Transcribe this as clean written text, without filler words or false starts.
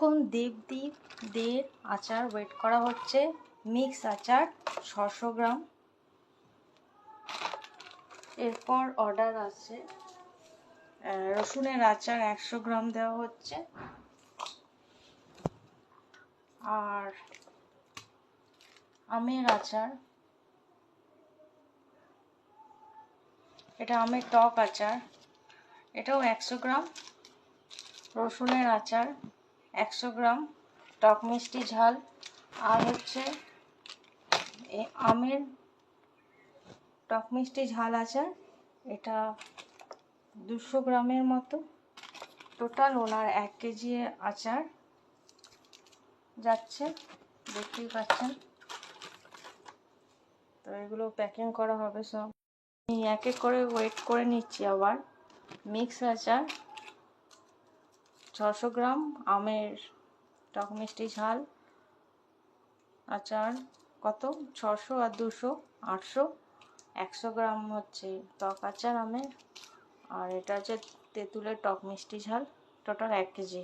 এখন দীপদের আচার ওয়েট করা হচ্ছে। মিক্স আচার 600 গ্রাম। এরপর অর্ডার আছে রসুনের আচার 100 গ্রাম দেওয়া হচ্ছে। আর আমের আচার, এটা আমের টক আচার, এটাও 100 গ্রাম। রসুনের আচার 100 গ্রাম, টক মিষ্টি ঝাল। আর হচ্ছে আমের টক মিষ্টি ঝাল আচার, এটা 200 গ্রামের মতো। টোটাল ওনার 1 কেজি আচার যাচ্ছে, দেখতেই পাচ্ছেন। তো এগুলো প্যাকিং করা হবে সব। আমি এক এক করে ওয়েট করে নিচ্ছি। আবার মিক্স আচার 600 গ্রাম, আমের টক মিষ্টি ঝাল আচার কত 600 আর 200 800। 100 গ্রাম হচ্ছে টক আচার আমের, আর এটা হচ্ছে তেঁতুলের টক মিষ্টি ঝাল, টোটাল 1 কেজি।